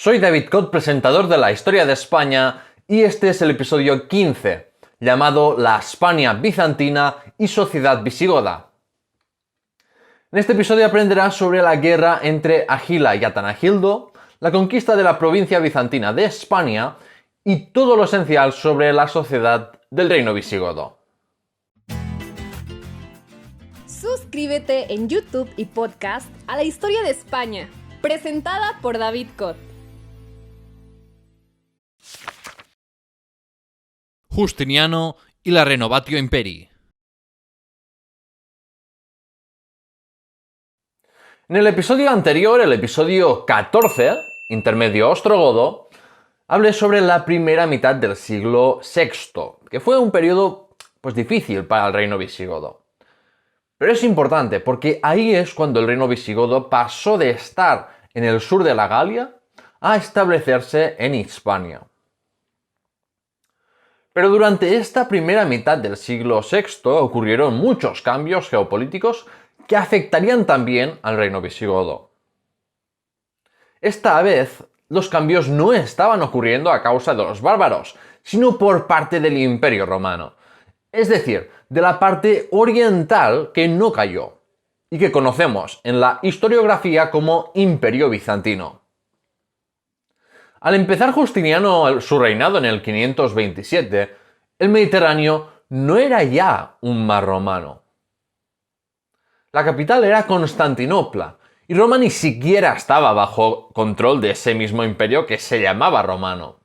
Soy David Cot, presentador de la Historia de España, y este es el episodio 15, llamado La Hispania bizantina y sociedad visigoda. En este episodio aprenderás sobre la guerra entre Agila y Atanagildo, la conquista de la provincia bizantina de Hispania y todo lo esencial sobre la sociedad del reino visigodo. Suscríbete en YouTube y podcast a La Historia de España, presentada por David Cot. Justiniano y la Renovatio Imperii. En el episodio anterior, el episodio 14, intermedio ostrogodo, hablé sobre la primera mitad del siglo VI, que fue un periodo difícil para el reino visigodo. Pero es importante porque ahí es cuando el reino visigodo pasó de estar en el sur de la Galia a establecerse en Hispania. Pero durante esta primera mitad del siglo VI ocurrieron muchos cambios geopolíticos que afectarían también al reino visigodo. Esta vez, los cambios no estaban ocurriendo a causa de los bárbaros, sino por parte del Imperio Romano, es decir, de la parte oriental que no cayó, y que conocemos en la historiografía como Imperio Bizantino. Al empezar Justiniano su reinado en el 527, el Mediterráneo no era ya un mar romano. La capital era Constantinopla, y Roma ni siquiera estaba bajo control de ese mismo imperio que se llamaba romano.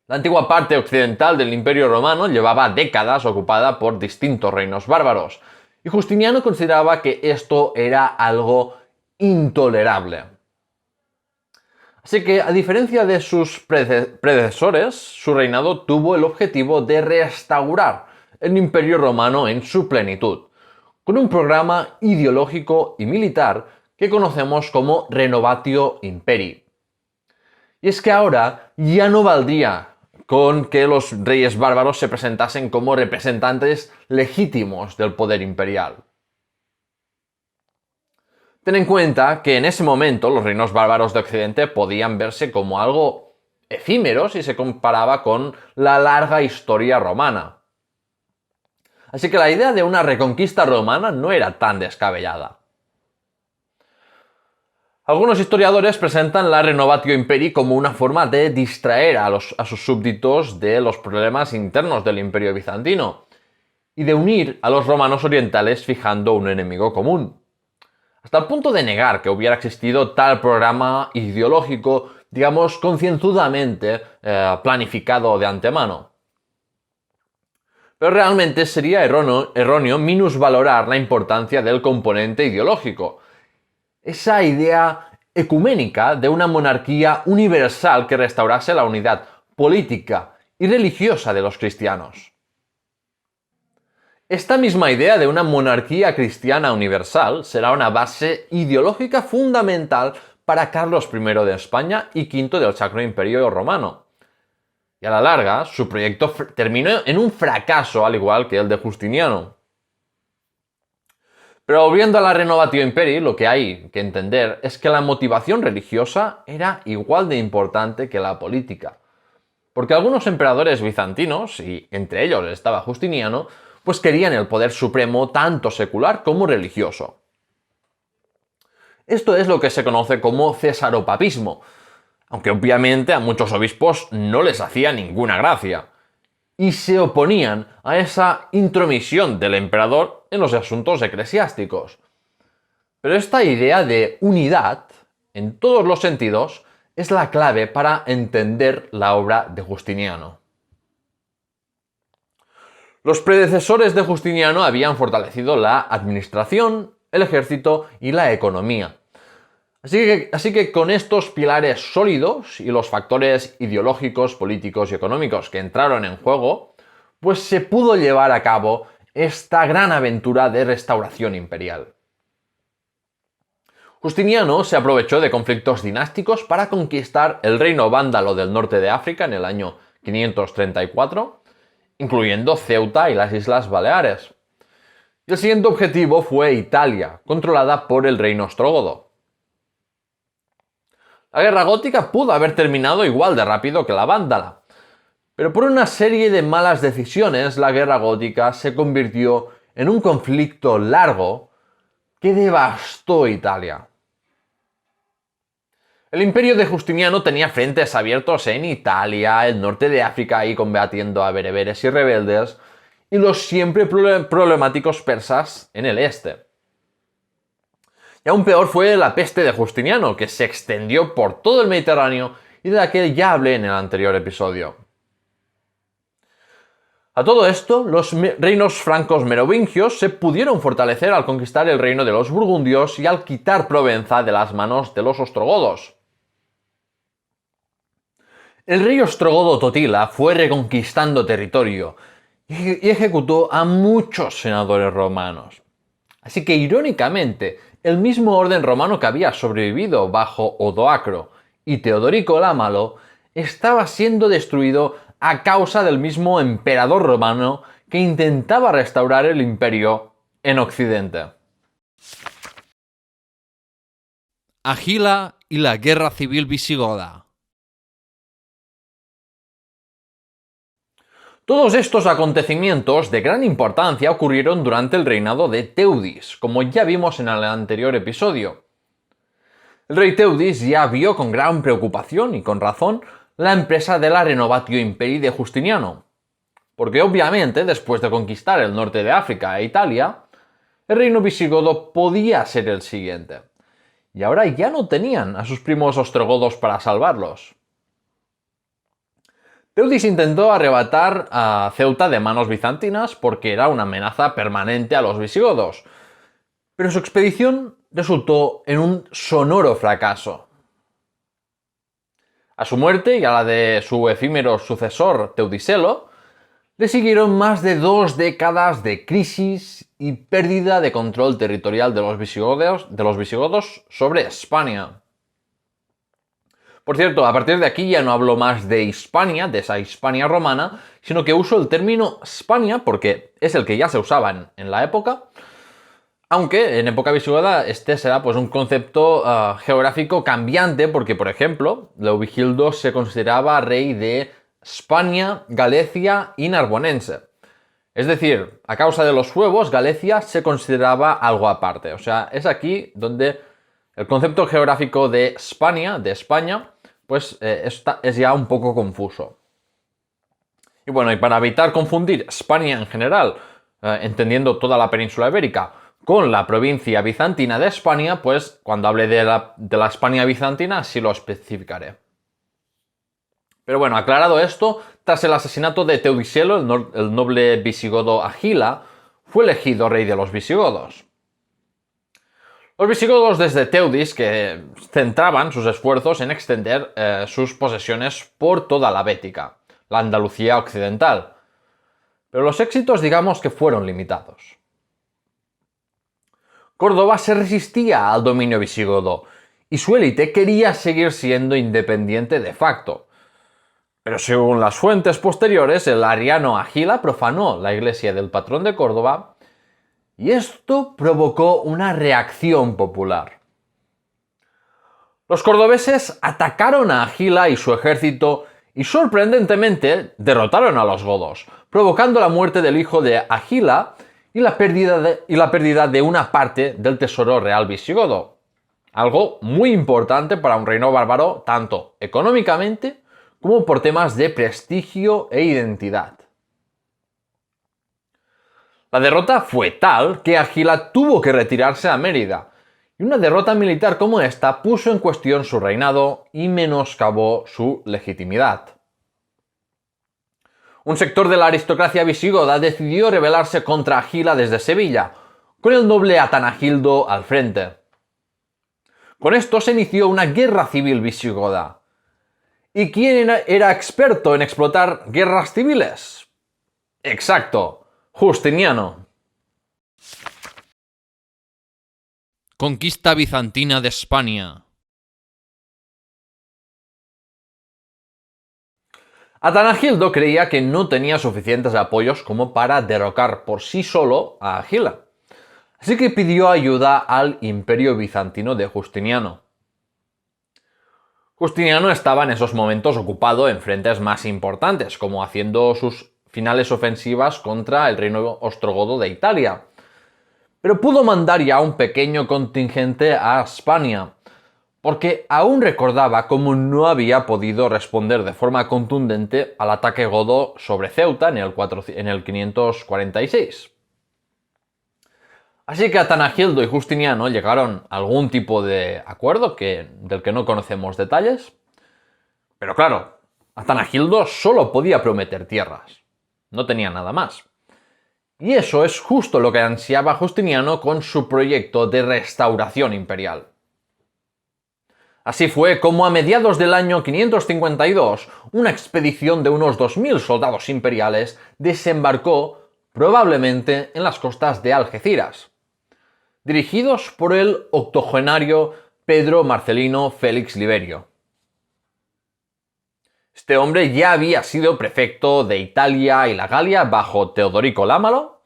La antigua parte occidental del Imperio Romano llevaba décadas ocupada por distintos reinos bárbaros, y Justiniano consideraba que esto era algo intolerable. Así que, a diferencia de sus predecesores, su reinado tuvo el objetivo de restaurar el Imperio Romano en su plenitud, con un programa ideológico y militar que conocemos como Renovatio Imperii. Y es que ahora ya no valdría con que los reyes bárbaros se presentasen como representantes legítimos del poder imperial. Ten en cuenta que en ese momento los reinos bárbaros de Occidente podían verse como algo efímero si se comparaba con la larga historia romana. Así que la idea de una reconquista romana no era tan descabellada. Algunos historiadores presentan la Renovatio Imperii como una forma de distraer a sus súbditos de los problemas internos del Imperio bizantino y de unir a los romanos orientales fijando un enemigo común, hasta el punto de negar que hubiera existido tal programa ideológico, digamos, concienzudamente planificado de antemano. Pero realmente sería erróneo minusvalorar la importancia del componente ideológico. Esa idea ecuménica de una monarquía universal que restaurase la unidad política y religiosa de los cristianos. Esta misma idea de una monarquía cristiana universal será una base ideológica fundamental para Carlos I de España y V del Sacro Imperio Romano. Y a la larga, su proyecto terminó en un fracaso al igual que el de Justiniano. Pero volviendo a la Renovatio Imperii, lo que hay que entender es que la motivación religiosa era igual de importante que la política. Porque algunos emperadores bizantinos, y entre ellos estaba Justiniano, querían el poder supremo tanto secular como religioso. Esto es lo que se conoce como cesaropapismo, aunque obviamente a muchos obispos no les hacía ninguna gracia, y se oponían a esa intromisión del emperador en los asuntos eclesiásticos. Pero esta idea de unidad, en todos los sentidos, es la clave para entender la obra de Justiniano. Los predecesores de Justiniano habían fortalecido la administración, el ejército y la economía. Así que con estos pilares sólidos y los factores ideológicos, políticos y económicos que entraron en juego, se pudo llevar a cabo esta gran aventura de restauración imperial. Justiniano se aprovechó de conflictos dinásticos para conquistar el reino vándalo del norte de África en el año 534, incluyendo Ceuta y las Islas Baleares. Y el siguiente objetivo fue Italia, controlada por el reino ostrogodo. La guerra gótica pudo haber terminado igual de rápido que la vándala, pero por una serie de malas decisiones la guerra gótica se convirtió en un conflicto largo que devastó Italia. El imperio de Justiniano tenía frentes abiertos en Italia, el norte de África ahí combatiendo a bereberes y rebeldes, y los siempre problemáticos persas en el este. Y aún peor fue la peste de Justiniano, que se extendió por todo el Mediterráneo y de la que ya hablé en el anterior episodio. A todo esto, los reinos francos merovingios se pudieron fortalecer al conquistar el reino de los burgundios y al quitar Provenza de las manos de los ostrogodos. El rey ostrogodo Totila fue reconquistando territorio y ejecutó a muchos senadores romanos. Así que, irónicamente, el mismo orden romano que había sobrevivido bajo Odoacro y Teodorico el Ámalo estaba siendo destruido a causa del mismo emperador romano que intentaba restaurar el imperio en Occidente. Agila y la Guerra Civil Visigoda. Todos estos acontecimientos de gran importancia ocurrieron durante el reinado de Teudis, como ya vimos en el anterior episodio. El rey Teudis ya vio con gran preocupación y con razón la empresa de la Renovatio Imperii de Justiniano, porque obviamente después de conquistar el norte de África e Italia, el reino visigodo podía ser el siguiente, y ahora ya no tenían a sus primos ostrogodos para salvarlos. Teudis intentó arrebatar a Ceuta de manos bizantinas porque era una amenaza permanente a los visigodos, pero su expedición resultó en un sonoro fracaso. A su muerte y a la de su efímero sucesor Teudiselo, le siguieron más de 2 décadas de crisis y pérdida de control territorial de los visigodos sobre España. Por cierto, a partir de aquí ya no hablo más de Hispania, de esa Hispania romana, sino que uso el término Spania porque es el que ya se usaba en la época, aunque en época visigoda este será pues un concepto geográfico cambiante porque, por ejemplo, Leovigildo se consideraba rey de Spania, Galicia y Narbonense. Es decir, a causa de los suevos, Galicia se consideraba algo aparte. O sea, es aquí donde el concepto geográfico de España, pues es ya un poco confuso. Y bueno, y para evitar confundir España en general, entendiendo toda la península ibérica, con la provincia bizantina de España, pues cuando hable de la España bizantina sí lo especificaré. Pero bueno, aclarado esto, tras el asesinato de Teudiselo, el noble visigodo Agila fue elegido rey de los visigodos. Los visigodos desde Teudis que centraban sus esfuerzos en extender sus posesiones por toda la Bética, la Andalucía occidental. Pero los éxitos digamos que fueron limitados. Córdoba se resistía al dominio visigodo y su élite quería seguir siendo independiente de facto. Pero según las fuentes posteriores, el ariano Agila profanó la iglesia del patrón de Córdoba y esto provocó una reacción popular. Los cordobeses atacaron a Agila y su ejército y sorprendentemente derrotaron a los godos, provocando la muerte del hijo de Agila y la pérdida de una parte del tesoro real visigodo. Algo muy importante para un reino bárbaro tanto económicamente como por temas de prestigio e identidad. La derrota fue tal que Agila tuvo que retirarse a Mérida, y una derrota militar como esta puso en cuestión su reinado y menoscabó su legitimidad. Un sector de la aristocracia visigoda decidió rebelarse contra Agila desde Sevilla, con el noble Atanagildo al frente. Con esto se inició una guerra civil visigoda. ¿Y quién era experto en explotar guerras civiles? Exacto, Justiniano. Conquista bizantina de España. Atanagildo creía que no tenía suficientes apoyos como para derrocar por sí solo a Agila, así que pidió ayuda al imperio bizantino de Justiniano. Justiniano estaba en esos momentos ocupado en frentes más importantes, como haciendo sus finales ofensivas contra el reino ostrogodo de Italia. Pero pudo mandar ya un pequeño contingente a España, porque aún recordaba cómo no había podido responder de forma contundente al ataque godo sobre Ceuta en el 546. Así que Atanagildo y Justiniano llegaron a algún tipo de acuerdo del que no conocemos detalles. Pero claro, Atanagildo solo podía prometer tierras. No tenía nada más. Y eso es justo lo que ansiaba Justiniano con su proyecto de restauración imperial. Así fue como a mediados del año 552, una expedición de unos 2000 soldados imperiales desembarcó probablemente en las costas de Algeciras, dirigidos por el octogenario Pedro Marcelino Félix Liberio. Este hombre ya había sido prefecto de Italia y la Galia bajo Teodorico Lámalo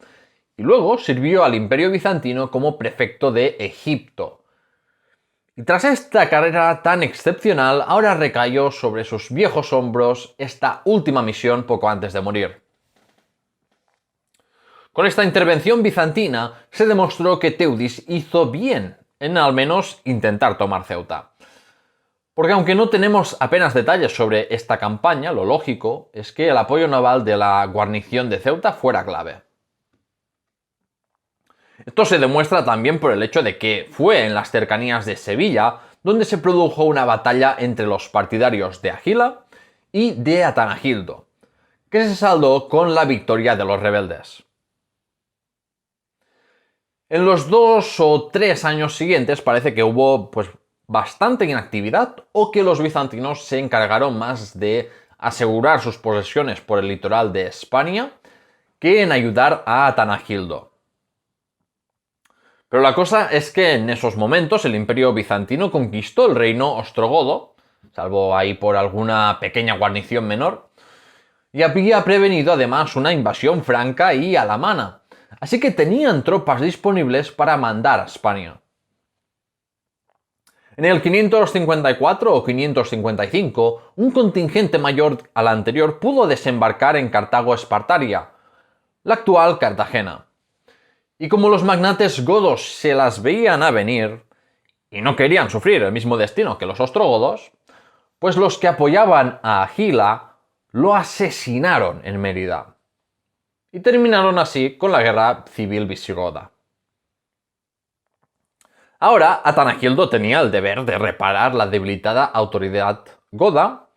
y luego sirvió al Imperio Bizantino como prefecto de Egipto. Y tras esta carrera tan excepcional, ahora recayó sobre sus viejos hombros esta última misión poco antes de morir. Con esta intervención bizantina se demostró que Teudis hizo bien en al menos intentar tomar Ceuta. Porque aunque no tenemos apenas detalles sobre esta campaña, lo lógico es que el apoyo naval de la guarnición de Ceuta fuera clave. Esto se demuestra también por el hecho de que fue en las cercanías de Sevilla donde se produjo una batalla entre los partidarios de Agila y de Atanagildo, que se saldó con la victoria de los rebeldes. En los 2 o 3 años siguientes parece que hubo bastante inactividad o que los bizantinos se encargaron más de asegurar sus posesiones por el litoral de España que en ayudar a Atanagildo. Pero la cosa es que en esos momentos el Imperio Bizantino conquistó el reino ostrogodo, salvo ahí por alguna pequeña guarnición menor, y había prevenido además una invasión franca y alamana, así que tenían tropas disponibles para mandar a España. En el 554 o 555, un contingente mayor al anterior pudo desembarcar en Cartago Espartaria, la actual Cartagena. Y como los magnates godos se las veían a venir y no querían sufrir el mismo destino que los ostrogodos, pues los que apoyaban a Agila lo asesinaron en Mérida. Y terminaron así con la guerra civil visigoda. Ahora Atanagildo tenía el deber de reparar la debilitada autoridad goda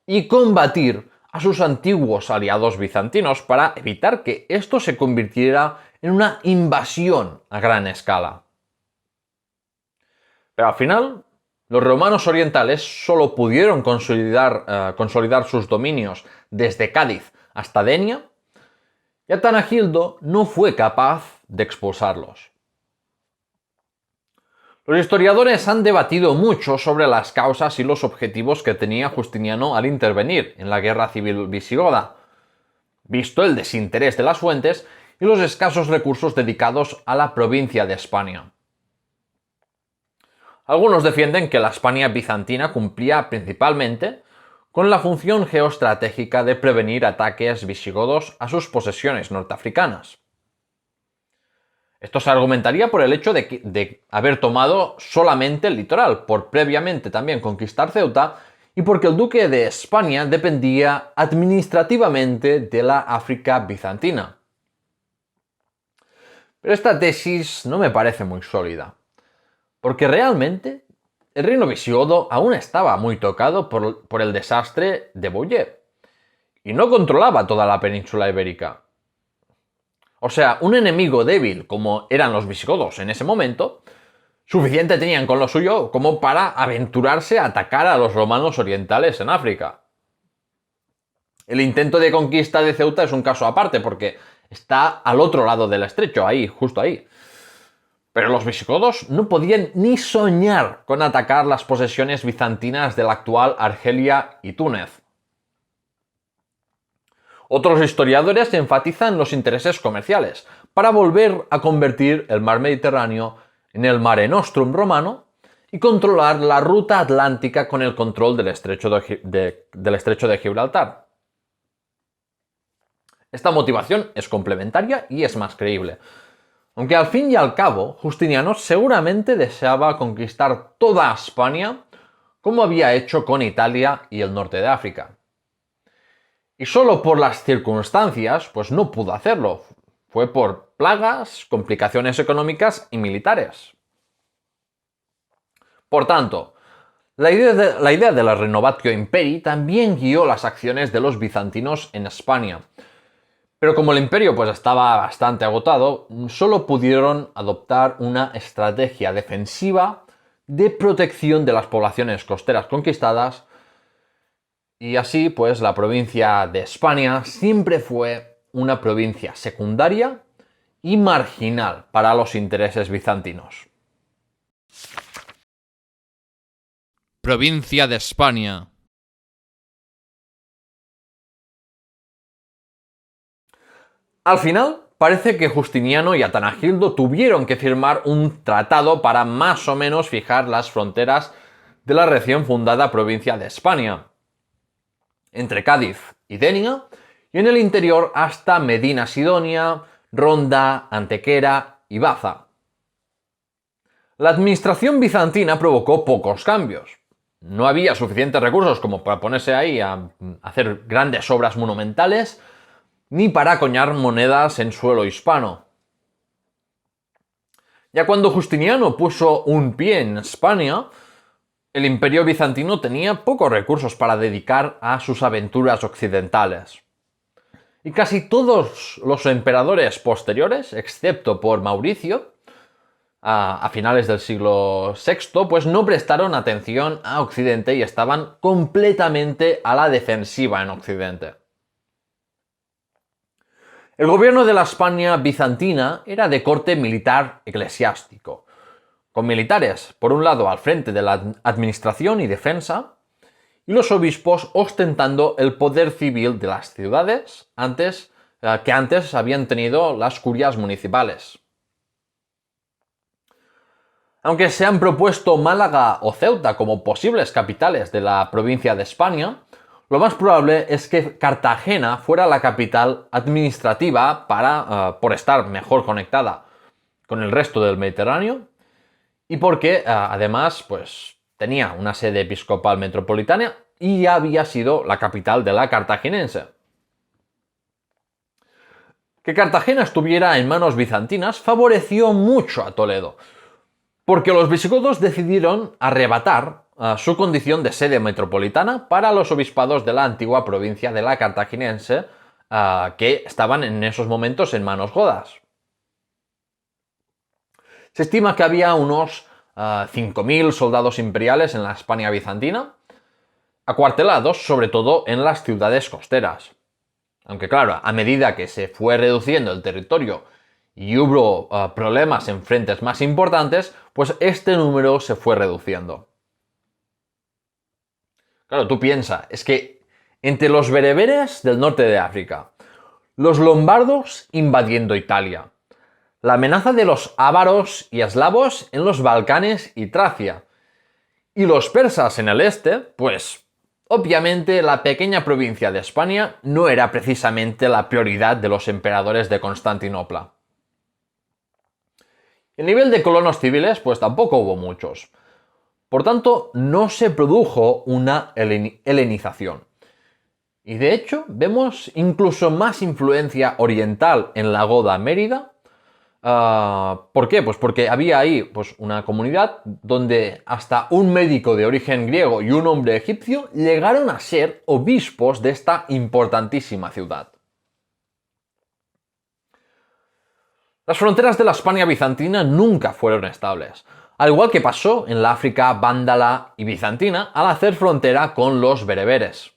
y combatir a sus antiguos aliados bizantinos para evitar que esto se convirtiera en una invasión a gran escala. Pero al final, los romanos orientales solo pudieron consolidar sus dominios desde Cádiz hasta Denia, y Atanagildo no fue capaz de expulsarlos. Los historiadores han debatido mucho sobre las causas y los objetivos que tenía Justiniano al intervenir en la guerra civil visigoda, visto el desinterés de las fuentes y los escasos recursos dedicados a la provincia de Hispania. Algunos defienden que la Hispania bizantina cumplía principalmente con la función geoestratégica de prevenir ataques visigodos a sus posesiones norteafricanas. Esto se argumentaría por el hecho de haber tomado solamente el litoral, por previamente también conquistar Ceuta y porque el duque de Hispania dependía administrativamente de la África bizantina. Pero esta tesis no me parece muy sólida, porque realmente el reino visigodo aún estaba muy tocado por el desastre de Boyé y no controlaba toda la península ibérica. O sea, un enemigo débil como eran los visigodos en ese momento, suficiente tenían con lo suyo como para aventurarse a atacar a los romanos orientales en África. El intento de conquista de Ceuta es un caso aparte porque está al otro lado del estrecho, ahí, justo ahí. Pero los visigodos no podían ni soñar con atacar las posesiones bizantinas de la actual Argelia y Túnez. Otros historiadores enfatizan los intereses comerciales para volver a convertir el mar Mediterráneo en el Mare Nostrum romano y controlar la ruta atlántica con el control del estrecho de Gibraltar. Esta motivación es complementaria y es más creíble. Aunque al fin y al cabo, Justiniano seguramente deseaba conquistar toda España como había hecho con Italia y el norte de África. Y solo por las circunstancias, pues no pudo hacerlo. Fue por plagas, complicaciones económicas y militares. Por tanto, la idea de la Renovatio Imperii también guió las acciones de los bizantinos en España. Pero como el imperio pues estaba bastante agotado, solo pudieron adoptar una estrategia defensiva de protección de las poblaciones costeras conquistadas, y así pues la provincia de España siempre fue una provincia secundaria y marginal para los intereses bizantinos. Provincia de España. Al final, parece que Justiniano y Atanagildo tuvieron que firmar un tratado para más o menos fijar las fronteras de la recién fundada provincia de España, entre Cádiz y Dénia, y en el interior hasta Medina Sidonia, Ronda, Antequera y Baza. La administración bizantina provocó pocos cambios. No había suficientes recursos como para ponerse ahí a hacer grandes obras monumentales, ni para acuñar monedas en suelo hispano. Ya cuando Justiniano puso un pie en España, el imperio bizantino tenía pocos recursos para dedicar a sus aventuras occidentales. Y casi todos los emperadores posteriores, excepto por Mauricio, a finales del siglo VI, pues no prestaron atención a Occidente y estaban completamente a la defensiva en Occidente. El gobierno de la España bizantina era de corte militar eclesiástico, con militares, por un lado, al frente de la administración y defensa, y los obispos ostentando el poder civil de las ciudades que antes habían tenido las curias municipales. Aunque se han propuesto Málaga o Ceuta como posibles capitales de la provincia de España, lo más probable es que Cartagena fuera la capital administrativa por estar mejor conectada con el resto del Mediterráneo y porque además pues, tenía una sede episcopal metropolitana y había sido la capital de la cartaginense. Que Cartagena estuviera en manos bizantinas favoreció mucho a Toledo, porque los visigodos decidieron arrebatar su condición de sede metropolitana para los obispados de la antigua provincia de la cartaginense, que estaban en esos momentos en manos godas. Se estima que había unos 5.000 soldados imperiales en la España bizantina, acuartelados sobre todo en las ciudades costeras. Aunque claro, a medida que se fue reduciendo el territorio y hubo problemas en frentes más importantes, pues este número se fue reduciendo. Claro, tú piensas, es que entre los bereberes del norte de África, los lombardos invadiendo Italia, la amenaza de los ávaros y eslavos en los Balcanes y Tracia, y los persas en el este, pues obviamente la pequeña provincia de España no era precisamente la prioridad de los emperadores de Constantinopla. El nivel de colonos civiles, pues tampoco hubo muchos. Por tanto, no se produjo una helenización. Y de hecho, vemos incluso más influencia oriental en la Goda Mérida. ¿Por qué? Pues porque había ahí pues, una comunidad donde hasta un médico de origen griego y un hombre egipcio llegaron a ser obispos de esta importantísima ciudad. Las fronteras de la España bizantina nunca fueron estables, al igual que pasó en la África vándala y bizantina al hacer frontera con los bereberes.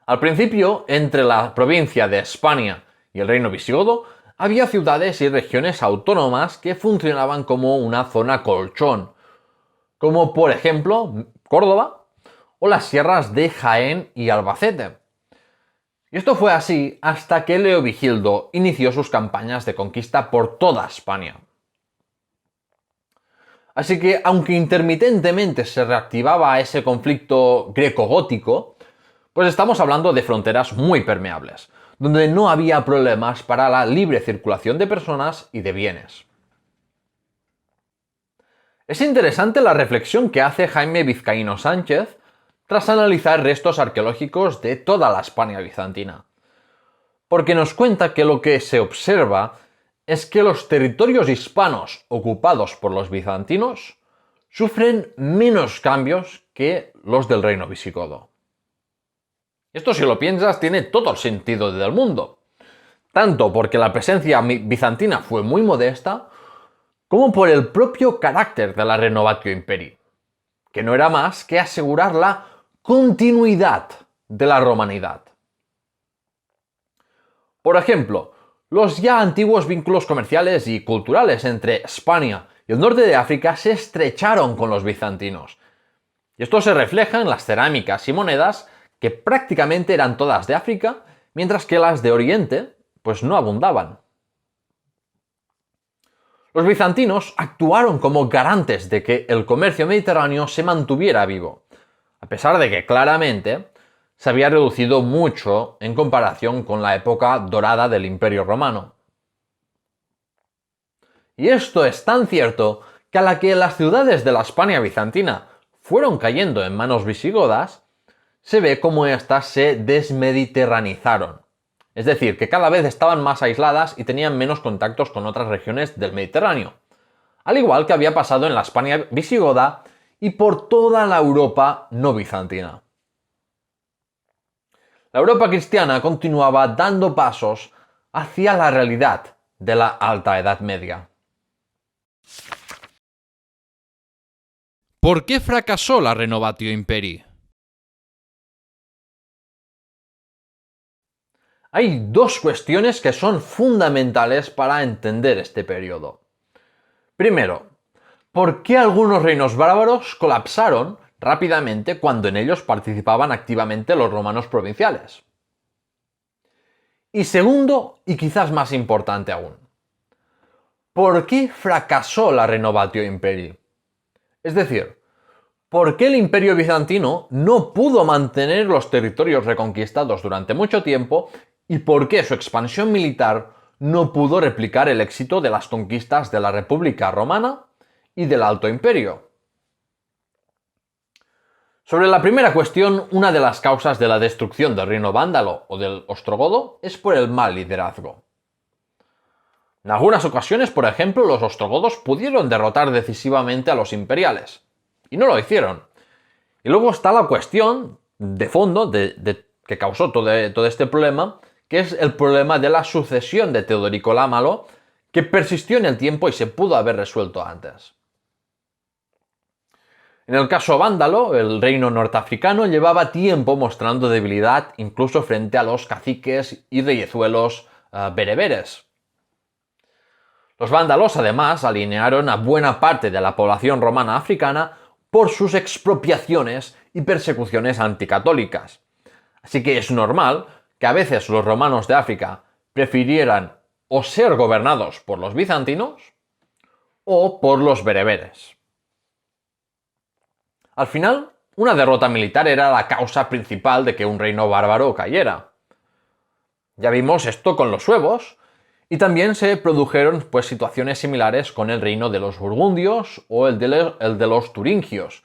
Al principio, entre la provincia de España y el reino visigodo, había ciudades y regiones autónomas que funcionaban como una zona colchón, como por ejemplo Córdoba o las sierras de Jaén y Albacete. Y esto fue así hasta que Leovigildo inició sus campañas de conquista por toda España. Así que, aunque intermitentemente se reactivaba ese conflicto greco-gótico, pues estamos hablando de fronteras muy permeables, donde no había problemas para la libre circulación de personas y de bienes. Es interesante la reflexión que hace Jaime Vizcaíno Sánchez tras analizar restos arqueológicos de toda la Hispania bizantina, porque nos cuenta que lo que se observa es que los territorios hispanos ocupados por los bizantinos sufren menos cambios que los del reino visigodo. Esto, si lo piensas, tiene todo el sentido del mundo, tanto porque la presencia bizantina fue muy modesta, como por el propio carácter de la Renovatio Imperii, que no era más que asegurar la continuidad de la romanidad. Por ejemplo, los ya antiguos vínculos comerciales y culturales entre España y el norte de África se estrecharon con los bizantinos. Y esto se refleja en las cerámicas y monedas que prácticamente eran todas de África, mientras que las de Oriente pues no abundaban. Los bizantinos actuaron como garantes de que el comercio mediterráneo se mantuviera vivo, a pesar de que claramente se había reducido mucho en comparación con la época dorada del Imperio Romano. Y esto es tan cierto que a la que las ciudades de la Hispania bizantina fueron cayendo en manos visigodas, se ve cómo éstas se desmediterranizaron. Es decir, que cada vez estaban más aisladas y tenían menos contactos con otras regiones del Mediterráneo, al igual que había pasado en la Hispania visigoda y por toda la Europa no bizantina. La Europa cristiana continuaba dando pasos hacia la realidad de la Alta Edad Media. ¿Por qué fracasó la Renovatio Imperii? Hay dos cuestiones que son fundamentales para entender este periodo. Primero, ¿por qué algunos reinos bárbaros colapsaron rápidamente cuando en ellos participaban activamente los romanos provinciales? Y segundo, y quizás más importante aún, ¿por qué fracasó la Renovatio Imperii? Es decir, ¿por qué el Imperio bizantino no pudo mantener los territorios reconquistados durante mucho tiempo y por qué su expansión militar no pudo replicar el éxito de las conquistas de la República Romana y del Alto Imperio? Sobre la primera cuestión, una de las causas de la destrucción del reino vándalo o del ostrogodo es por el mal liderazgo. En algunas ocasiones, por ejemplo, los ostrogodos pudieron derrotar decisivamente a los imperiales, y no lo hicieron. Y luego está la cuestión de fondo que causó todo este problema, que es el problema de la sucesión de Teodorico el Malo, que persistió en el tiempo y se pudo haber resuelto antes. En el caso vándalo, el reino norteafricano llevaba tiempo mostrando debilidad incluso frente a los caciques y reyezuelos bereberes. Los vándalos además alinearon a buena parte de la población romana africana por sus expropiaciones y persecuciones anticatólicas. Así que es normal que a veces los romanos de África prefirieran o ser gobernados por los bizantinos o por los bereberes. Al final, una derrota militar era la causa principal de que un reino bárbaro cayera. Ya vimos esto con los suevos, y también se produjeron situaciones similares con el reino de los burgundios o el de los turingios,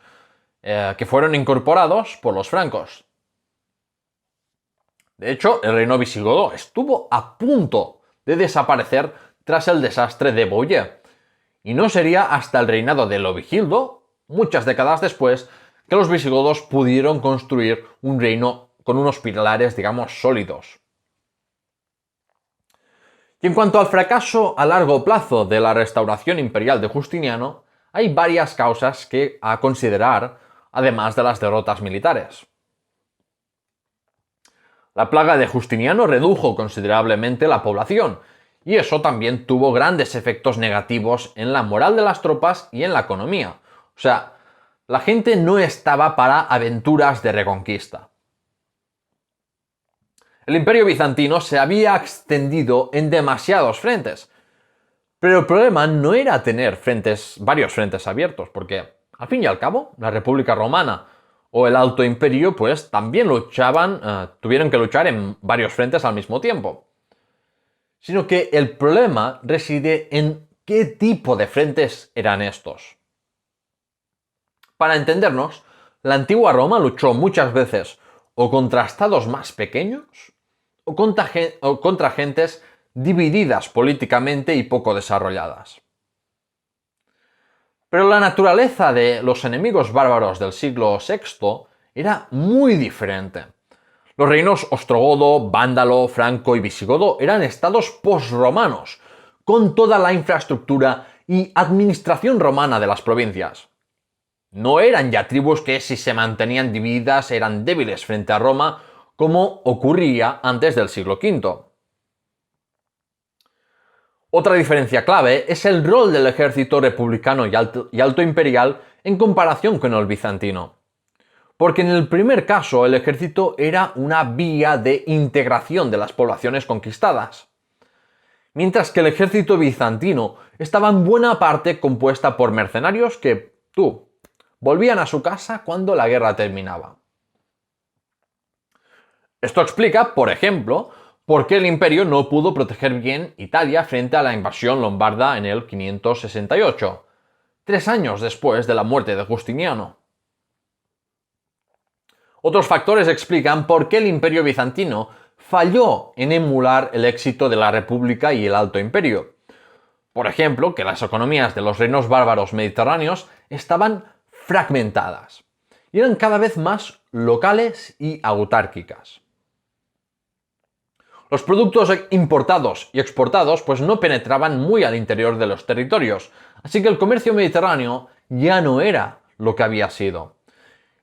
que fueron incorporados por los francos. De hecho, el reino visigodo estuvo a punto de desaparecer tras el desastre de Bouillé, y no sería hasta el reinado de Leovigildo, muchas décadas después, que los visigodos pudieron construir un reino con unos pilares, digamos, sólidos. Y en cuanto al fracaso a largo plazo de la restauración imperial de Justiniano, hay varias causas a considerar, además de las derrotas militares. La plaga de Justiniano redujo considerablemente la población, y eso también tuvo grandes efectos negativos en la moral de las tropas y en la economía. O sea, la gente no estaba para aventuras de reconquista. El Imperio bizantino se había extendido en demasiados frentes, Pero el problema no era tener varios frentes abiertos, porque al fin y al cabo, la República Romana o el Alto Imperio, pues también tuvieron que luchar en varios frentes al mismo tiempo. Sino que el problema reside en qué tipo de frentes eran estos. Para entendernos, la antigua Roma luchó muchas veces o contra estados más pequeños o contra gentes divididas políticamente y poco desarrolladas. Pero la naturaleza de los enemigos bárbaros del siglo VI era muy diferente. Los reinos ostrogodo, vándalo, franco y visigodo eran estados posromanos, con toda la infraestructura y administración romana de las provincias. No eran ya tribus que, si se mantenían divididas, eran débiles frente a Roma, como ocurría antes del siglo V. Otra diferencia clave es el rol del ejército republicano y alto imperial en comparación con el bizantino. Porque en el primer caso el ejército era una vía de integración de las poblaciones conquistadas, mientras que el ejército bizantino estaba en buena parte compuesta por mercenarios que, volvían a su casa cuando la guerra terminaba. Esto explica, por ejemplo, por qué el imperio no pudo proteger bien Italia frente a la invasión lombarda en el 568, 3 años después de la muerte de Justiniano. Otros factores explican por qué el imperio bizantino falló en emular el éxito de la República y el Alto Imperio. Por ejemplo, que las economías de los reinos bárbaros mediterráneos estaban fragmentadas y eran cada vez más locales y autárquicas. Los productos importados y exportados pues no penetraban muy al interior de los territorios, así que el comercio mediterráneo ya no era lo que había sido.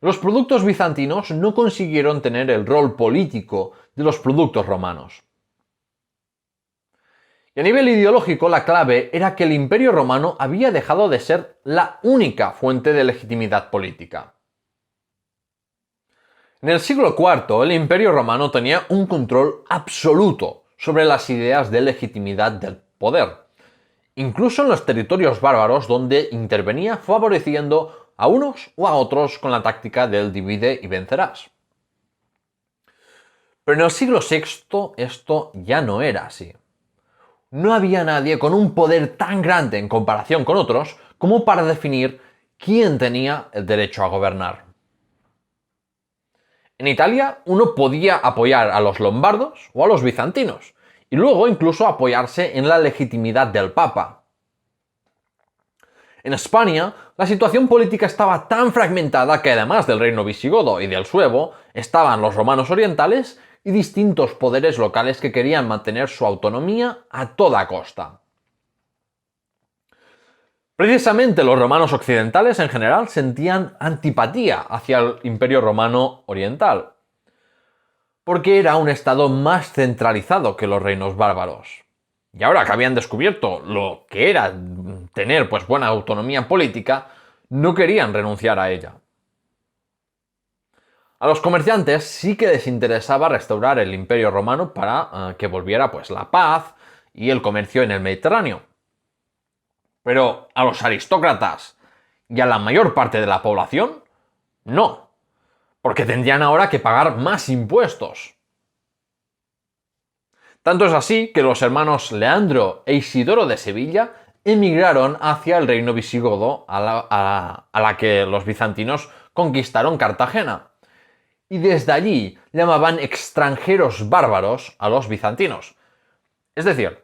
Los productos bizantinos no consiguieron tener el rol político de los productos romanos. Y a nivel ideológico, la clave era que el Imperio Romano había dejado de ser la única fuente de legitimidad política. En el siglo IV, el Imperio Romano tenía un control absoluto sobre las ideas de legitimidad del poder, incluso en los territorios bárbaros donde intervenía favoreciendo a unos o a otros con la táctica del divide y vencerás. Pero en el siglo VI esto ya no era así. No había nadie con un poder tan grande en comparación con otros como para definir quién tenía el derecho a gobernar. En Italia uno podía apoyar a los lombardos o a los bizantinos, y luego incluso apoyarse en la legitimidad del Papa. En España, la situación política estaba tan fragmentada que además del reino visigodo y del suevo, estaban los romanos orientales y distintos poderes locales que querían mantener su autonomía a toda costa. Precisamente los romanos occidentales en general sentían antipatía hacia el Imperio Romano Oriental, porque era un estado más centralizado que los reinos bárbaros. Y ahora que habían descubierto lo que era tener buena autonomía política, no querían renunciar a ella. A los comerciantes sí que les interesaba restaurar el Imperio Romano para que volviera la paz y el comercio en el Mediterráneo. Pero a los aristócratas y a la mayor parte de la población, no, porque tendrían ahora que pagar más impuestos. Tanto es así que los hermanos Leandro e Isidoro de Sevilla emigraron hacia el reino visigodo a la que los bizantinos conquistaron Cartagena. Y desde allí llamaban extranjeros bárbaros a los bizantinos. Es decir,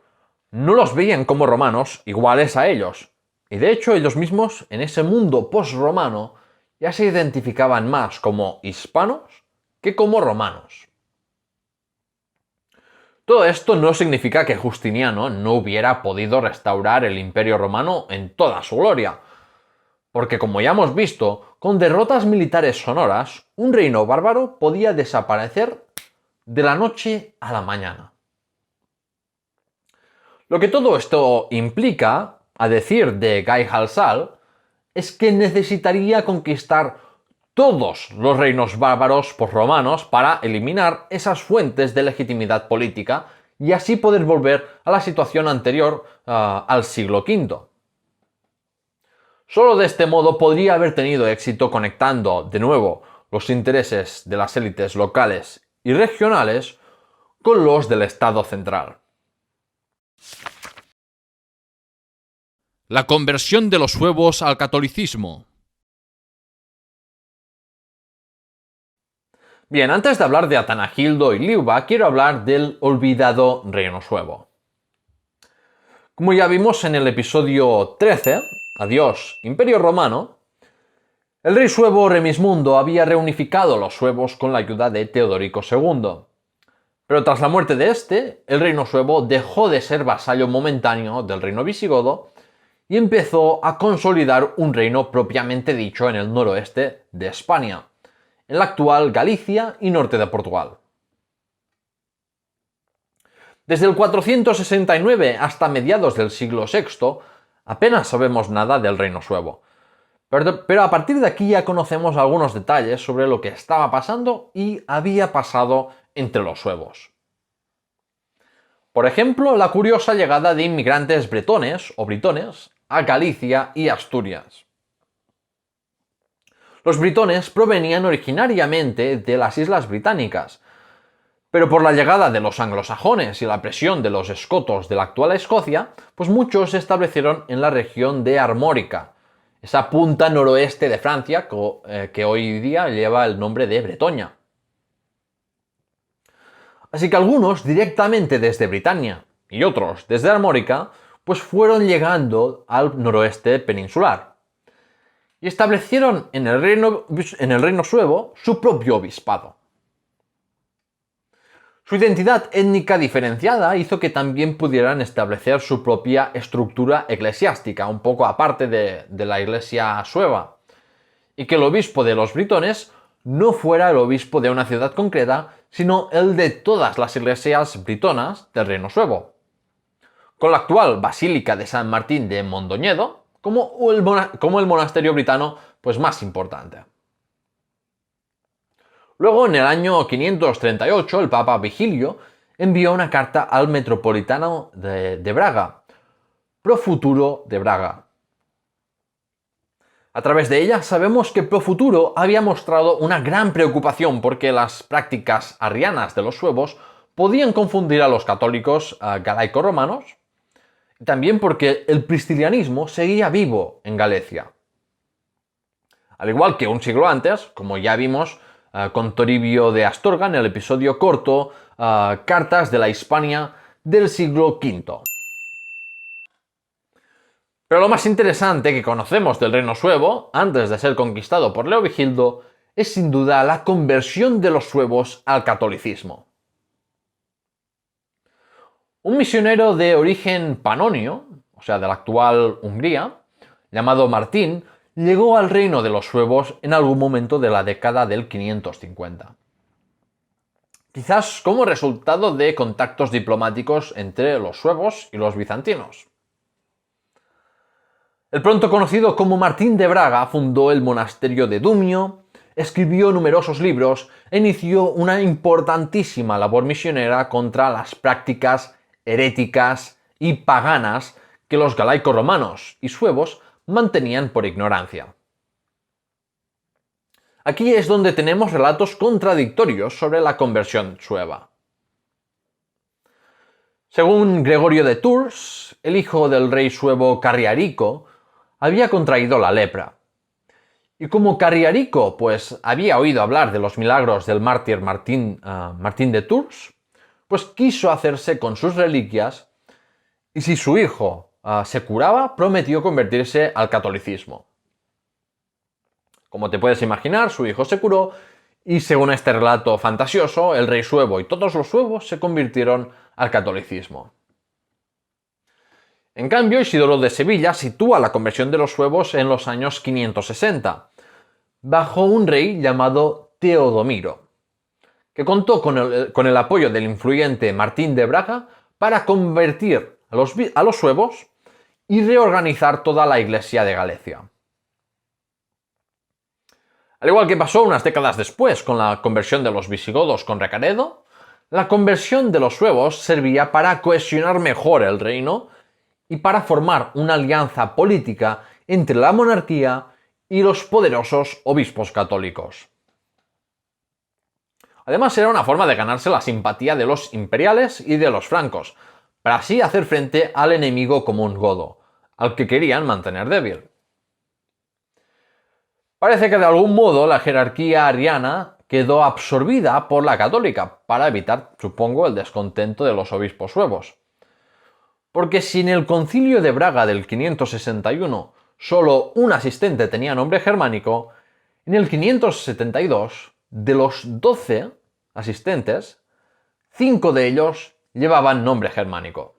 no los veían como romanos iguales a ellos. Y de hecho ellos mismos, en ese mundo post-romano, ya se identificaban más como hispanos que como romanos. Todo esto no significa que Justiniano no hubiera podido restaurar el Imperio Romano en toda su gloria. Porque como ya hemos visto, con derrotas militares sonoras, un reino bárbaro podía desaparecer de la noche a la mañana. Lo que todo esto implica, a decir de Guy Halsall, es que necesitaría conquistar todos los reinos bárbaros posromanos para eliminar esas fuentes de legitimidad política y así poder volver a la situación anterior al siglo V. Solo de este modo podría haber tenido éxito conectando de nuevo los intereses de las élites locales y regionales con los del Estado central. La conversión de los suevos al catolicismo. Bien, antes de hablar de Atanagildo y Liuba, quiero hablar del olvidado reino suevo. Como ya vimos en el episodio 13, Adiós, Imperio Romano, el rey suevo Remismundo había reunificado los suevos con la ayuda de Teodorico II. Pero tras la muerte de este, el reino suevo dejó de ser vasallo momentáneo del reino visigodo y empezó a consolidar un reino propiamente dicho en el noroeste de España, en la actual Galicia y norte de Portugal. Desde el 469 hasta mediados del siglo VI, apenas sabemos nada del reino suevo. Pero a partir de aquí ya conocemos algunos detalles sobre lo que estaba pasando y había pasado entre los suevos. Por ejemplo, la curiosa llegada de inmigrantes bretones o britones a Galicia y Asturias. Los britones provenían originariamente de las Islas Británicas, pero por la llegada de los anglosajones y la presión de los escotos de la actual Escocia, pues muchos se establecieron en la región de Armórica, esa punta noroeste de Francia que hoy día lleva el nombre de Bretoña. Así que algunos directamente desde Britania y otros desde Armórica, pues fueron llegando al noroeste peninsular y establecieron en el reino suevo su propio obispado. Su identidad étnica diferenciada hizo que también pudieran establecer su propia estructura eclesiástica, un poco aparte de la iglesia sueva, y que el obispo de los britones no fuera el obispo de una ciudad concreta, sino el de todas las iglesias britonas del reino suevo, con la actual Basílica de San Martín de Mondoñedo como el monasterio britano pues más importante. Luego, en el año 538, el Papa Vigilio envió una carta al metropolitano de Braga, Pro Futuro de Braga. A través de ella sabemos que Pro Futuro había mostrado una gran preocupación porque las prácticas arrianas de los suevos podían confundir a los católicos galaico-romanos, y también porque el priscilianismo seguía vivo en Galicia. Al igual que un siglo antes, como ya vimos con Toribio de Astorga en el episodio corto Cartas de la Hispania del siglo V. Pero lo más interesante que conocemos del reino suevo, antes de ser conquistado por Leovigildo, es sin duda la conversión de los suevos al catolicismo. Un misionero de origen panonio, o sea, de la actual Hungría, llamado Martín, llegó al reino de los suevos en algún momento de la década del 550. Quizás como resultado de contactos diplomáticos entre los suevos y los bizantinos. El pronto conocido como Martín de Braga fundó el monasterio de Dumio, escribió numerosos libros e inició una importantísima labor misionera contra las prácticas heréticas y paganas que los galaico-romanos y suevos mantenían por ignorancia. Aquí es donde tenemos relatos contradictorios sobre la conversión sueva. Según Gregorio de Tours, el hijo del rey suevo Carriarico había contraído la lepra. Y como Carriarico pues había oído hablar de los milagros del mártir Martín de Tours, pues quiso hacerse con sus reliquias y si su hijo se curaba, prometió convertirse al catolicismo. Como te puedes imaginar, su hijo se curó y según este relato fantasioso, el rey suevo y todos los suevos se convirtieron al catolicismo. En cambio, Isidoro de Sevilla sitúa la conversión de los suevos en los años 560, bajo un rey llamado Teodomiro, que contó con el apoyo del influyente Martín de Braga para convertir a los suevos y reorganizar toda la Iglesia de Galicia. Al igual que pasó unas décadas después con la conversión de los visigodos con Recaredo, La conversión de los suevos servía para cohesionar mejor el reino y para formar una alianza política entre la monarquía y los poderosos obispos católicos. Además, era una forma de ganarse la simpatía de los imperiales y de los francos, para así hacer frente al enemigo común godo, al que querían mantener débil. Parece que de algún modo la jerarquía ariana quedó absorbida por la católica, para evitar, supongo, el descontento de los obispos suevos. Porque si en el concilio de Braga del 561 solo un asistente tenía nombre germánico, en el 572, de los 12 asistentes, 5 de ellos llevaban nombre germánico.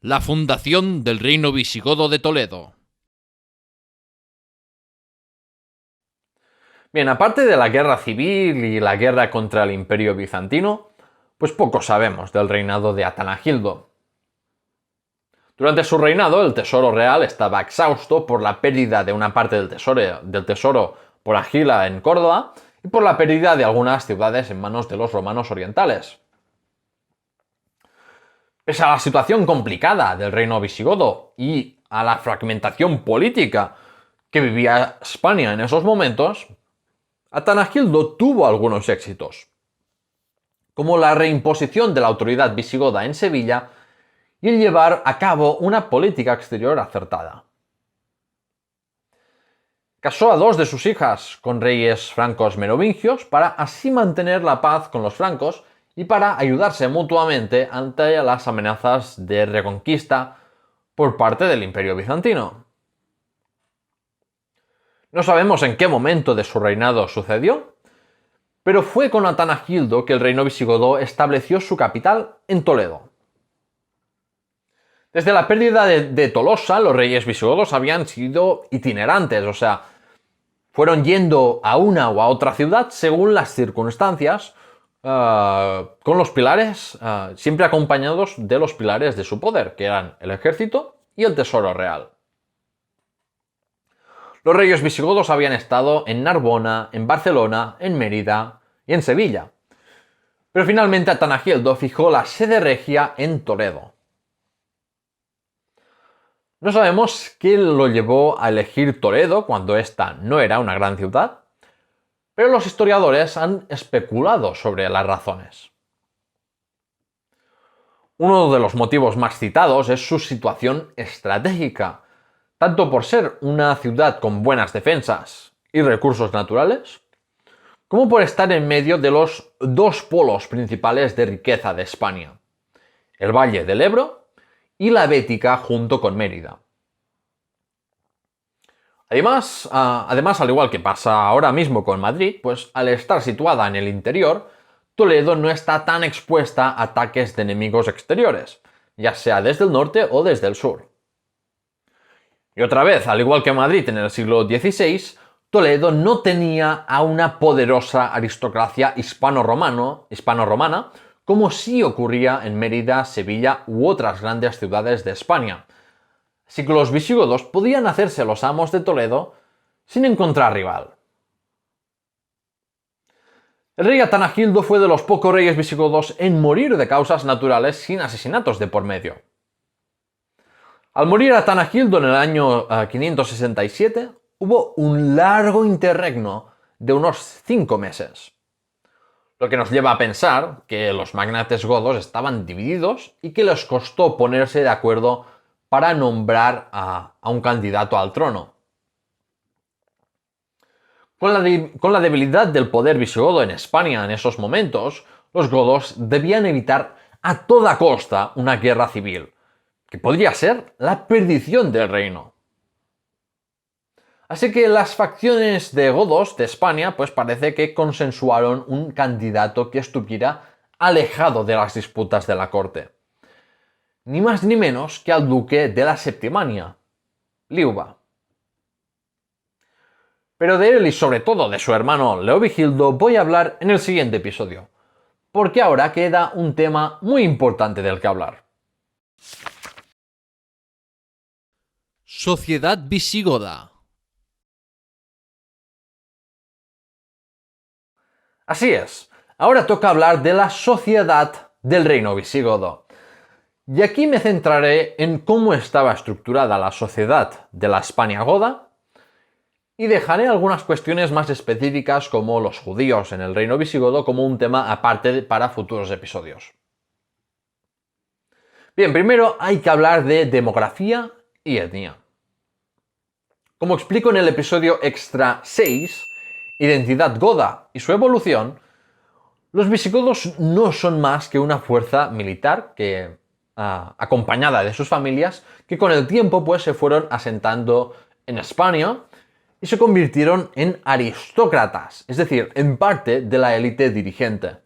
La fundación del reino visigodo de Toledo. Bien, aparte de la guerra civil y la guerra contra el Imperio bizantino, pues poco sabemos del reinado de Atanagildo. Durante su reinado, el tesoro real estaba exhausto por la pérdida de una parte del tesoro por Agila en Córdoba y por la pérdida de algunas ciudades en manos de los romanos orientales. Pese a la situación complicada del reino visigodo y a la fragmentación política que vivía España en esos momentos, Atanagildo tuvo algunos éxitos, como la reimposición de la autoridad visigoda en Sevilla y el llevar a cabo una política exterior acertada. Casó a 2 de sus hijas con reyes francos merovingios para así mantener la paz con los francos y para ayudarse mutuamente ante las amenazas de reconquista por parte del Imperio bizantino. No sabemos en qué momento de su reinado sucedió, pero fue con Atanagildo que el reino visigodo estableció su capital en Toledo. Desde la pérdida de Tolosa, los reyes visigodos habían sido itinerantes, o sea, fueron yendo a una o a otra ciudad según las circunstancias, con los pilares, siempre acompañados de los pilares de su poder, que eran el ejército y el tesoro real. Los reyes visigodos habían estado en Narbona, en Barcelona, en Mérida y en Sevilla. Pero finalmente Atanagildo fijó la sede regia en Toledo. No sabemos qué lo llevó a elegir Toledo cuando esta no era una gran ciudad, pero los historiadores han especulado sobre las razones. Uno de los motivos más citados es su situación estratégica, tanto por ser una ciudad con buenas defensas y recursos naturales, como por estar en medio de los 2 polos principales de riqueza de España, el Valle del Ebro y la Bética junto con Mérida. Además, al igual que pasa ahora mismo con Madrid, pues al estar situada en el interior, Toledo no está tan expuesta a ataques de enemigos exteriores, ya sea desde el norte o desde el sur. Y otra vez, al igual que Madrid en el siglo XVI, Toledo no tenía a una poderosa aristocracia hispano-romana, como sí ocurría en Mérida, Sevilla u otras grandes ciudades de España. Así que los visigodos podían hacerse los amos de Toledo sin encontrar rival. El rey Atanagildo fue de los pocos reyes visigodos en morir de causas naturales sin asesinatos de por medio. Al morir Atanagildo en el año 567, hubo un largo interregno de unos 5 meses. Lo que nos lleva a pensar que los magnates godos estaban divididos y que les costó ponerse de acuerdo para nombrar a un candidato al trono. Con la debilidad del poder visigodo en España en esos momentos, los godos debían evitar a toda costa una guerra civil, que podría ser la perdición del reino. Así que las facciones de godos de España pues parece que consensuaron un candidato que estuviera alejado de las disputas de la corte. Ni más ni menos que al duque de la Septimania, Liuba. Pero de él y sobre todo de su hermano Leovigildo voy a hablar en el siguiente episodio, porque ahora queda un tema muy importante del que hablar. Sociedad visigoda. Así es, ahora toca hablar de la sociedad del reino visigodo. Y aquí me centraré en cómo estaba estructurada la sociedad de la Hispania goda y dejaré algunas cuestiones más específicas como los judíos en el reino visigodo como un tema aparte para futuros episodios. Bien, primero hay que hablar de demografía y etnia. Como explico en el episodio extra 6, Identidad goda y su evolución, los visigodos no son más que una fuerza militar que, acompañada de sus familias, que con el tiempo pues, se fueron asentando en España y se convirtieron en aristócratas, es decir, en parte de la élite dirigente.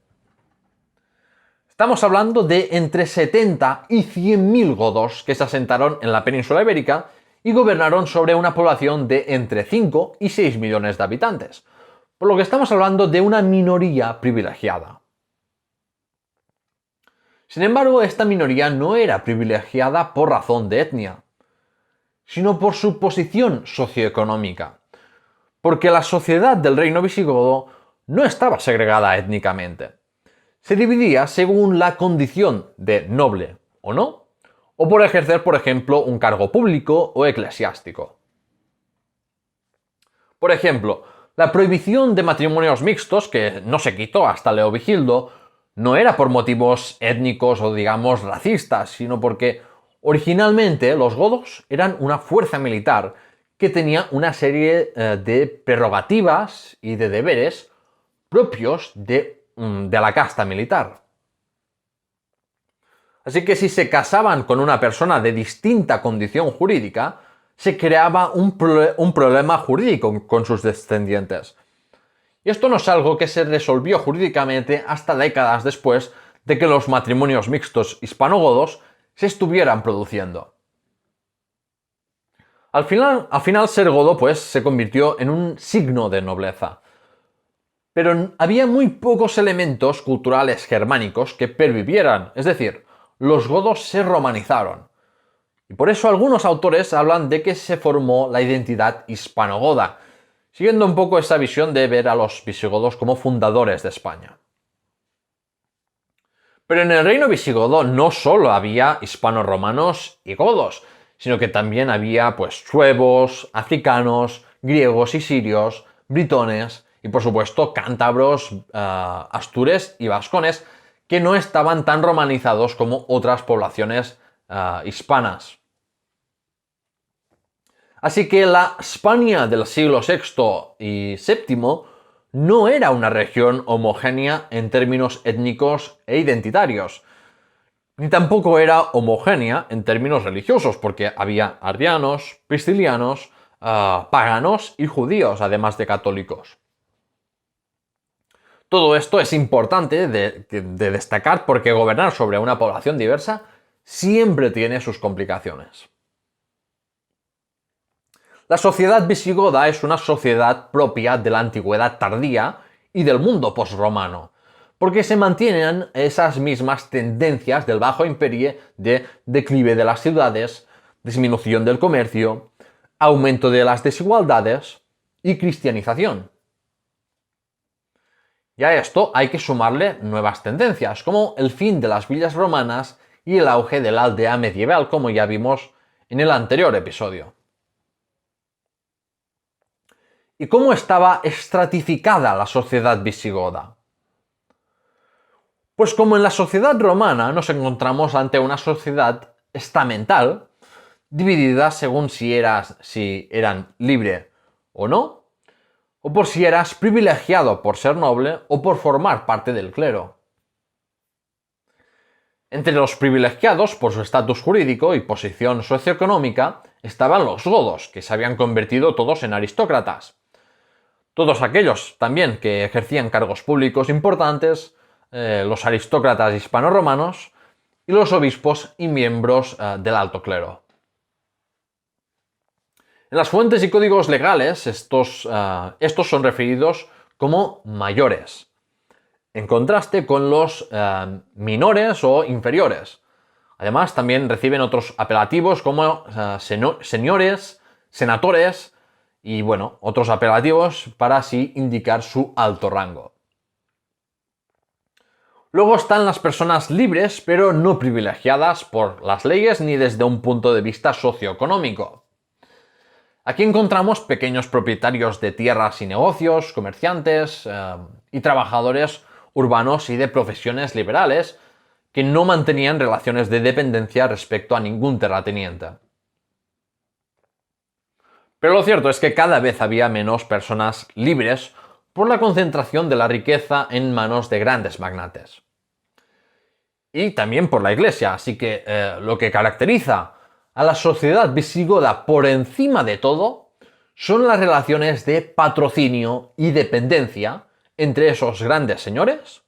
Estamos hablando de entre 70 y 100.000 godos que se asentaron en la península ibérica y gobernaron sobre una población de entre 5 y 6 millones de habitantes, por lo que estamos hablando de una minoría privilegiada. Sin embargo, esta minoría no era privilegiada por razón de etnia, sino por su posición socioeconómica, porque la sociedad del reino visigodo no estaba segregada étnicamente. Se dividía según la condición de noble o no, o por ejercer, por ejemplo, un cargo público o eclesiástico. Por ejemplo, la prohibición de matrimonios mixtos, que no se quitó hasta Leovigildo, no era por motivos étnicos o digamos racistas, sino porque originalmente los godos eran una fuerza militar que tenía una serie de prerrogativas y de deberes propios de la casta militar. Así que si se casaban con una persona de distinta condición jurídica, se creaba un problema jurídico con sus descendientes. Y esto no es algo que se resolvió jurídicamente hasta décadas después de que los matrimonios mixtos hispano-godos se estuvieran produciendo. Al final ser godo pues se convirtió en un signo de nobleza. Pero había muy pocos elementos culturales germánicos que pervivieran, es decir, los godos se romanizaron. Y por eso algunos autores hablan de que se formó la identidad hispano-goda, siguiendo un poco esa visión de ver a los visigodos como fundadores de España. Pero en el reino visigodo no solo había hispano-romanos y godos, sino que también había pues suevos, africanos, griegos y sirios, britones y por supuesto cántabros, astures y vascones que no estaban tan romanizados como otras poblaciones hispanas. Así que la Hispania del siglo VI y VII no era una región homogénea en términos étnicos e identitarios, ni tampoco era homogénea en términos religiosos, porque había arrianos, priscilianos, paganos y judíos, además de católicos. Todo esto es importante de destacar porque gobernar sobre una población diversa siempre tiene sus complicaciones. La sociedad visigoda es una sociedad propia de la antigüedad tardía y del mundo posromano, porque se mantienen esas mismas tendencias del Bajo Imperio de declive de las ciudades, disminución del comercio, aumento de las desigualdades y cristianización. Y a esto hay que sumarle nuevas tendencias, como el fin de las villas romanas y el auge de la aldea medieval, como ya vimos en el anterior episodio. ¿Y cómo estaba estratificada la sociedad visigoda? Pues como en la sociedad romana nos encontramos ante una sociedad estamental, dividida según si eran libre o no, o por si eras privilegiado por ser noble o por formar parte del clero. Entre los privilegiados por su estatus jurídico y posición socioeconómica estaban los godos, que se habían convertido todos en aristócratas. Todos aquellos también que ejercían cargos públicos importantes, los aristócratas hispano-romanos y los obispos y miembros del alto clero. En las fuentes y códigos legales estos son referidos como mayores, en contraste con los minores o inferiores. Además, también reciben otros apelativos como señores, senatores y, bueno, otros apelativos para así indicar su alto rango. Luego están las personas libres, pero no privilegiadas por las leyes ni desde un punto de vista socioeconómico. Aquí encontramos pequeños propietarios de tierras y negocios, comerciantes y trabajadores urbanos y de profesiones liberales que no mantenían relaciones de dependencia respecto a ningún terrateniente. Pero lo cierto es que cada vez había menos personas libres por la concentración de la riqueza en manos de grandes magnates. Y también por la Iglesia, así que lo que caracteriza a la sociedad visigoda por encima de todo son las relaciones de patrocinio y dependencia entre esos grandes señores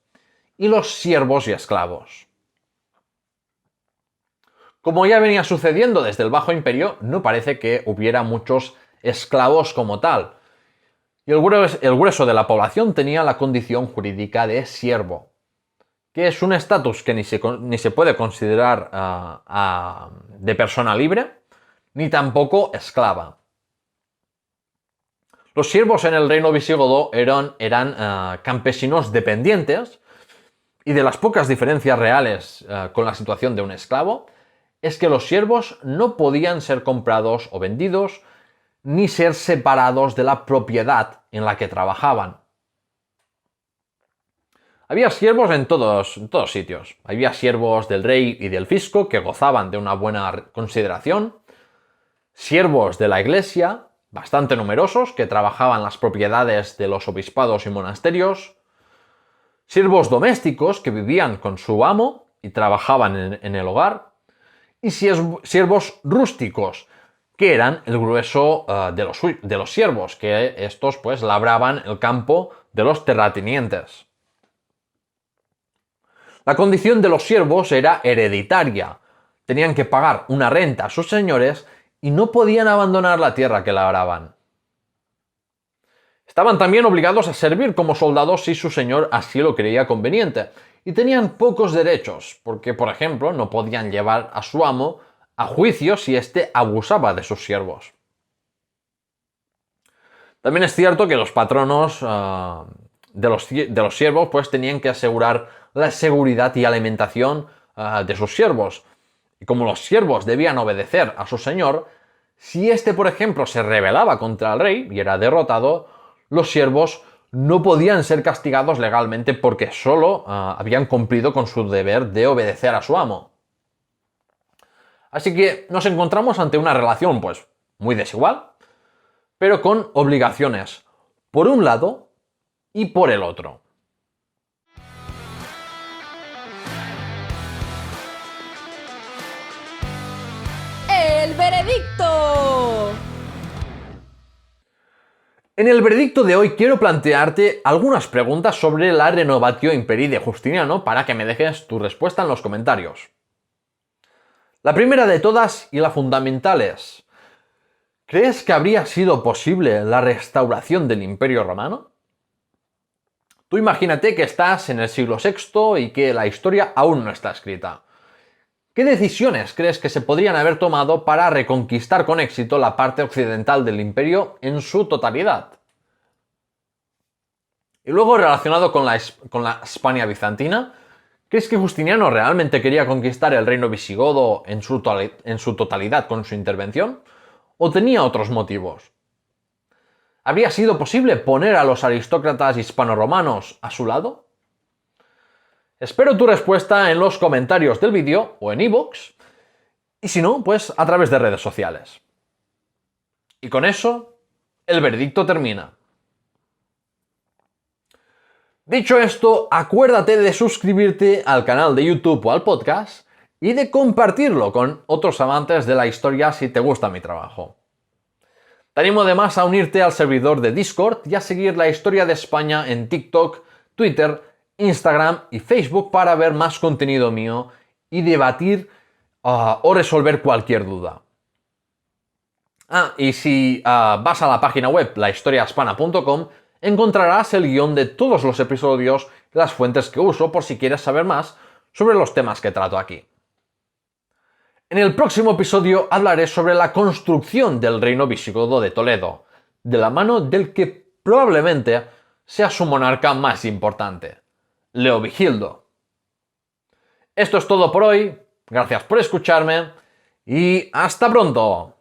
y los siervos y esclavos. Como ya venía sucediendo desde el Bajo Imperio, no parece que hubiera muchos esclavos como tal, y el grueso de la población tenía la condición jurídica de siervo, que es un estatus que ni se puede considerar de persona libre, ni tampoco esclava. Los siervos en el reino visigodo eran campesinos dependientes, y de las pocas diferencias reales con la situación de un esclavo, es que los siervos no podían ser comprados o vendidos, ni ser separados de la propiedad en la que trabajaban. Había siervos en todos sitios. Había siervos del rey y del fisco que gozaban de una buena consideración, siervos de la iglesia, bastante numerosos, que trabajaban las propiedades de los obispados y monasterios, siervos domésticos que vivían con su amo y trabajaban en el hogar, y siervos rústicos, que eran el grueso de los siervos, que estos pues labraban el campo de los terratenientes. La condición de los siervos era hereditaria. Tenían que pagar una renta a sus señores y no podían abandonar la tierra que labraban. Estaban también obligados a servir como soldados si su señor así lo creía conveniente, y tenían pocos derechos, porque, por ejemplo, no podían llevar a su amo a juicio si éste abusaba de sus siervos. También es cierto que los patronos de los siervos pues tenían que asegurar la seguridad y alimentación de sus siervos. Y como los siervos debían obedecer a su señor, si éste, por ejemplo, se rebelaba contra el rey y era derrotado, los siervos no podían ser castigados legalmente porque solo habían cumplido con su deber de obedecer a su amo. Así que nos encontramos ante una relación pues muy desigual, pero con obligaciones por un lado y por el otro. ¡El veredicto! En el veredicto de hoy quiero plantearte algunas preguntas sobre la Renovatio Imperii de Justiniano para que me dejes tu respuesta en los comentarios. La primera de todas y la fundamental es: ¿crees que habría sido posible la restauración del Imperio Romano? Tú imagínate que estás en el siglo VI y que la historia aún no está escrita. ¿Qué decisiones crees que se podrían haber tomado para reconquistar con éxito la parte occidental del imperio en su totalidad? Y luego, relacionado con la Hispania bizantina, ¿crees que Justiniano realmente quería conquistar el reino visigodo en su totalidad con su intervención? ¿O tenía otros motivos? ¿Habría sido posible poner a los aristócratas hispano-romanos a su lado? Espero tu respuesta en los comentarios del vídeo o en iVoox, y si no, pues a través de redes sociales. Y con eso, el veredicto termina. Dicho esto, acuérdate de suscribirte al canal de YouTube o al podcast y de compartirlo con otros amantes de la historia si te gusta mi trabajo. Te animo además a unirte al servidor de Discord y a seguir la historia de España en TikTok, Twitter, Instagram y Facebook para ver más contenido mío y debatir o resolver cualquier duda. Y si vas a la página web lahistoriahispana.com, encontrarás el guión de todos los episodios y las fuentes que uso por si quieres saber más sobre los temas que trato aquí. En el próximo episodio hablaré sobre la construcción del reino visigodo de Toledo, de la mano del que probablemente sea su monarca más importante, Leovigildo. Esto es todo por hoy. Gracias por escucharme y hasta pronto.